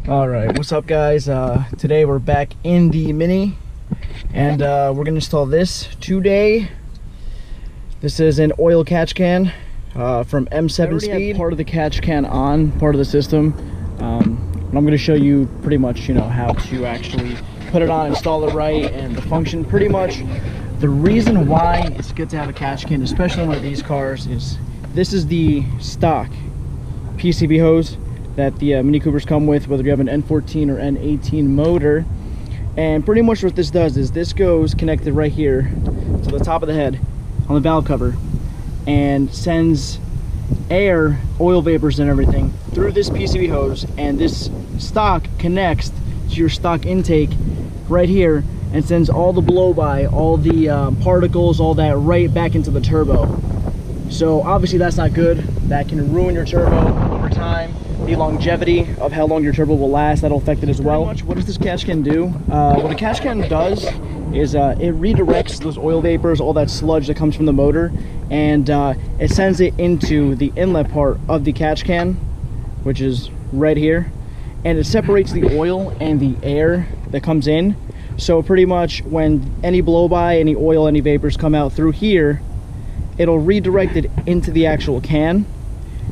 All right, what's up guys? Today we're back in the Mini and we're gonna install this today. This is an oil catch can from M7 Speed. Part of the catch can on, part of the system. And I'm gonna show you pretty much, you know, how to actually put it on, install it right, and the function. Pretty much the reason why it's good to have a catch can, especially on one of these cars, is this is the stock PCV hose that the Mini Coopers come with, whether you have an N14 or N18 motor. And pretty much what this does is this goes connected right here to the top of the head on the valve cover and sends air, oil vapors and everything through this PCV hose, and this stock connects to your stock intake right here and sends all the blow by, all the particles, all that right back into the turbo. So obviously that's not good. That can ruin your turbo over time. The longevity of how long your turbo will last, that'll affect it as well. What does this catch can do? What a catch can does is it redirects those oil vapors, all that sludge that comes from the motor, and it sends it into the inlet part of the catch can, which is right here, and it separates the oil and the air that comes in. So pretty much when any blow by, any oil, any vapors come out through here, it'll redirect it into the actual can,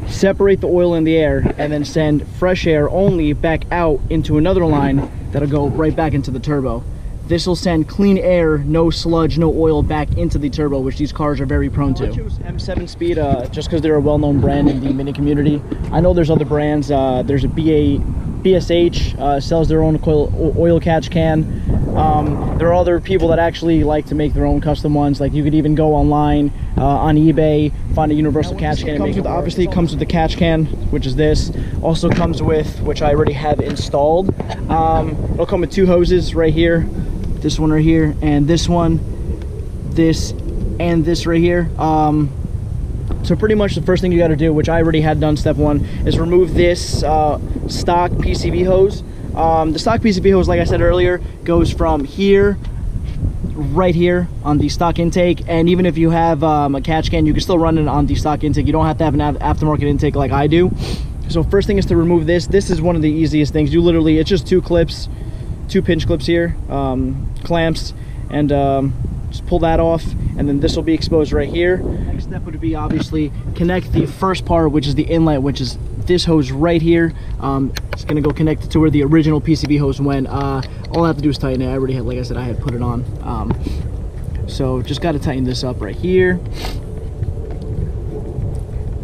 separate the oil and the air, and then send fresh air only back out into another line that'll go right back into the turbo. This will send clean air, no sludge, no oil back into the turbo, which these cars are very prone to. I chose M7 Speed just because they're a well-known brand in the Mini community. I know there's other brands. There's a BSH sells their own oil catch can. There are other people that actually like to make their own custom ones. Like you could even go online on eBay, find a universal catch can. Obviously it comes with the catch can, which is this. Also comes with, which I already have installed. It'll come with two hoses right here. This one right here, and this one, this, and this right here. So pretty much the first thing you got to do, which I already had done, step one, is remove this stock PCV hose. The stock PCV hose, like I said earlier, goes from here, right here on the stock intake. And even if you have a catch can, you can still run it on the stock intake. You don't have to have an aftermarket intake like I do. So first thing is to remove this. This is one of the easiest things. You literally, it's just two clips, two pinch clips here, clamps, and just pull that off, and then this will be exposed right here. Next step would be obviously connect the first part, which is the inlet, which is this hose right here. It's gonna go connected to where the original PCV hose went. All I have to do is tighten it. I already had, like I said, I had put it on. So just got to tighten this up right here,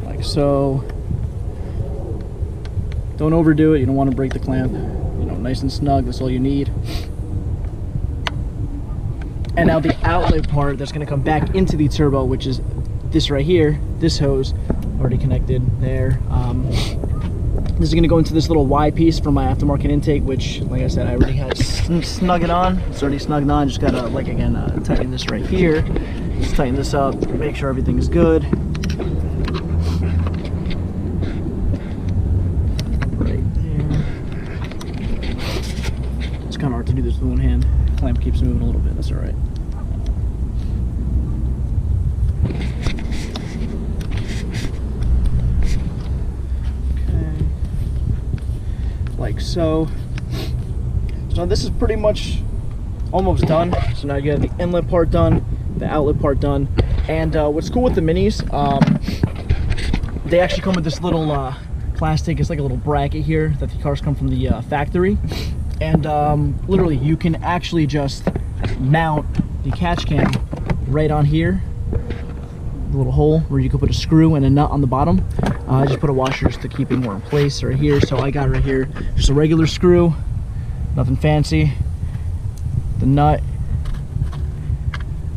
like so. Don't overdo it. You don't want to break the clamp. Nice and snug, that's all you need. And now the outlet part that's going to come back into the turbo, which is this right here, this hose already connected there. This is going to go into this little Y piece for my aftermarket intake, which, like I said, I already had snug it on. It's already snugged on. Just gotta, like, again, tighten this right here. Just tighten this up, make sure everything is good. It's kind of hard to do this with one hand. The clamp keeps moving a little bit, that's all right. Okay. Like so. So this is pretty much almost done. So now you have the inlet part done, the outlet part done. And what's cool with the Minis, they actually come with this little plastic, it's like a little bracket here that the cars come from the factory. And literally you can actually just mount the catch can right on here, the little hole where you can put a screw and a nut on the bottom. I just put a washer just to keep it more in place right here. So I got right here just a regular screw, nothing fancy, the nut,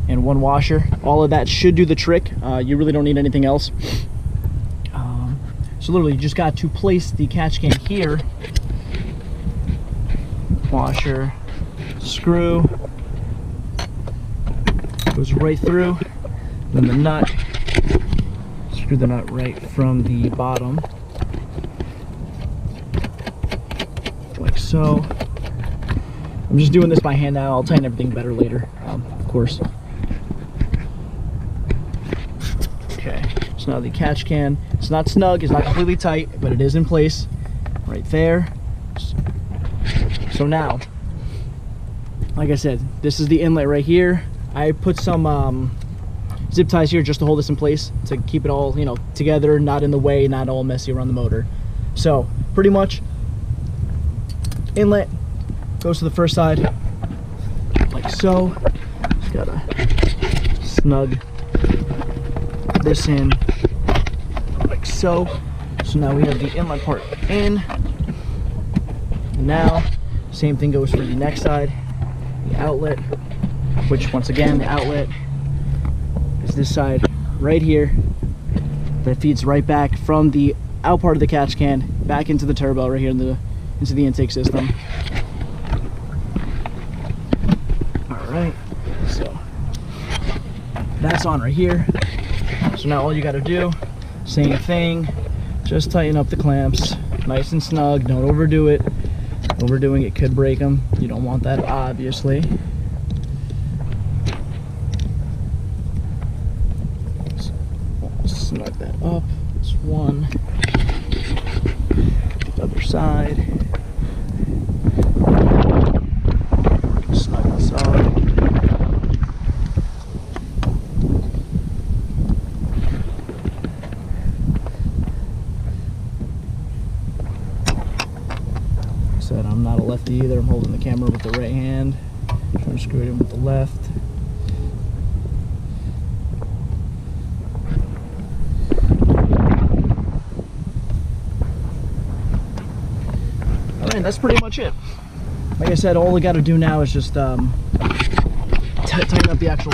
and one washer. All of that should do the trick. You really don't need anything else. So literally you just got to place the catch can here, washer, screw, goes right through, then the nut, screw the nut right from the bottom, like so. I'm just doing this by hand now. I'll tighten everything better later, of course. Okay, so now the catch can, it's not snug, it's not completely tight, but it is in place right there. Just So now, like I said, this is the inlet right here. I put some zip ties here just to hold this in place, to keep it all, you know, together, not in the way, not all messy around the motor. So pretty much, inlet goes to the first side like so. Just gotta snug this in like so. So now we have the inlet part in. And now same thing goes for the next side, the outlet, which once again, the outlet is this side right here that feeds right back from the out part of the catch can back into the turbo right here into the intake system. All right, so that's on right here. So now all you got to do, same thing, just tighten up the clamps nice and snug. Don't overdo it. Overdoing it could break them. You don't want that, obviously. Snug that up. This one. The other side. Snug this up. Said I'm not a lefty either. I'm holding the camera with the right hand, trying to screw it in with the left. Alright, that's pretty much it. Like I said, all we got to do now is just tighten up the actual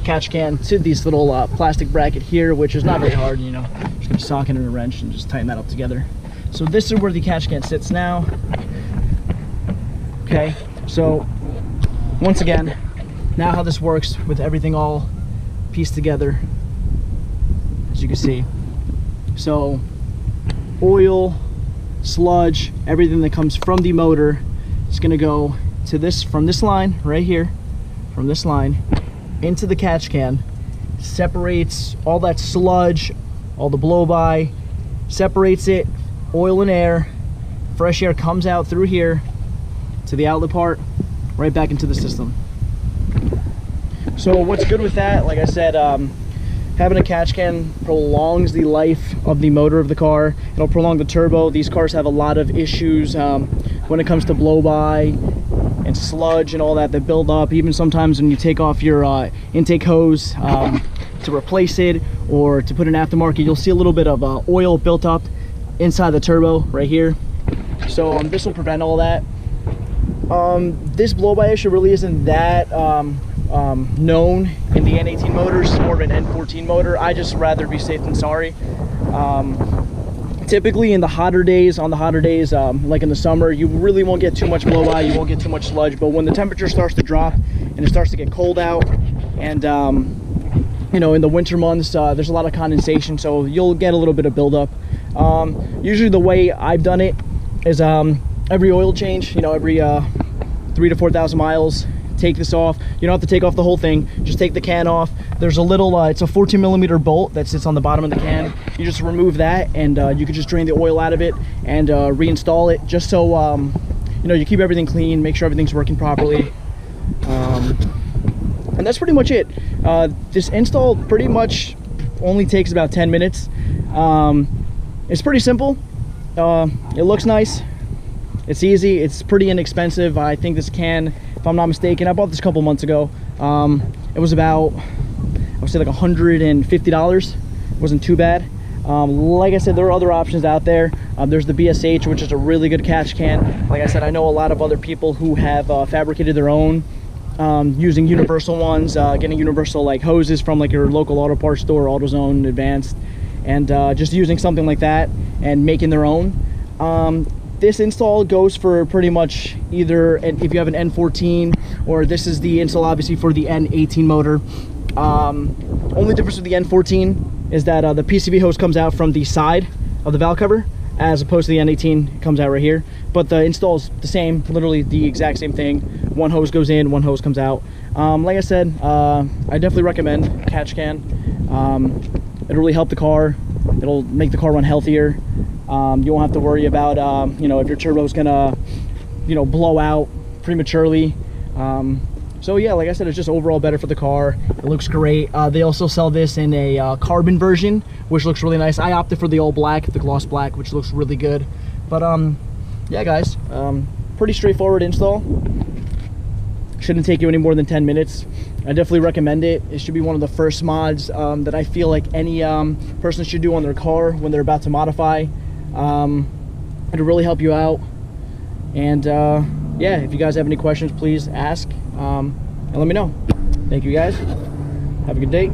catch can to these little plastic bracket here, which is not very hard, you know. Just gonna sock it in a wrench and just tighten that up together. So this is where the catch can sits now. Okay, so once again, now how this works with everything all pieced together, as you can see. So oil, sludge, everything that comes from the motor is going to go to this, from this line right here, from this line into the catch can, separates all that sludge, all the blow by, separates it, oil and air, fresh air comes out through here to the outlet part, right back into the system. So what's good with that, like I said, having a catch can prolongs the life of the motor of the car. It'll prolong the turbo. These cars have a lot of issues when it comes to blow by and sludge and all that build up. Even sometimes when you take off your intake hose to replace it or to put an aftermarket, you'll see a little bit of oil built up inside the turbo right here. So this will prevent all that. This blow by issue really isn't that known in the N18 motors. It's more of an N14 motor. I just rather be safe than sorry. Typically in the hotter days, like in the summer, you really won't get too much blow by, you won't get too much sludge. But when the temperature starts to drop and it starts to get cold out, and you know, in the winter months, there's a lot of condensation, so you'll get a little bit of buildup. Usually the way I've done it is every oil change, you know, every 3,000 to 4,000 miles, take this off. You don't have to take off the whole thing, just take the can off. There's a little it's a 14mm bolt that sits on the bottom of the can. You just remove that, and you can just drain the oil out of it and reinstall it, just so you know, you keep everything clean, make sure everything's working properly. And that's pretty much it. This install pretty much only takes about 10 minutes. It's pretty simple. It looks nice. It's easy. It's pretty inexpensive. I think this can, if I'm not mistaken, I bought this a couple months ago. It was about, I would say like $150. It wasn't too bad. Like I said, there are other options out there. There's the BSH, which is a really good catch can. Like I said, I know a lot of other people who have fabricated their own using universal ones, getting universal like hoses from like your local auto parts store, AutoZone, Advanced, and just using something like that and making their own. This install goes for pretty much either, if you have an N14, or this is the install obviously for the N18 motor. Only difference with the N14 is that the PCV hose comes out from the side of the valve cover, as opposed to the N18, it comes out right here. But the install is the same, literally the exact same thing. One hose goes in, one hose comes out. Like I said, I definitely recommend catch can. It'll really help the car. It'll make the car run healthier. You won't have to worry about, you know, if your turbo is gonna you know, blow out prematurely. So yeah, like I said, it's just overall better for the car. It looks great. They also sell this in a carbon version, which looks really nice. I opted for the all black, the gloss black, which looks really good. But yeah guys, pretty straightforward install. Shouldn't take you any more than 10 minutes. I definitely recommend it. It should be one of the first mods that I feel like any person should do on their car when they're about to modify. It'll really help you out. And yeah, if you guys have any questions, please ask and let me know. Thank you guys. Have a good day.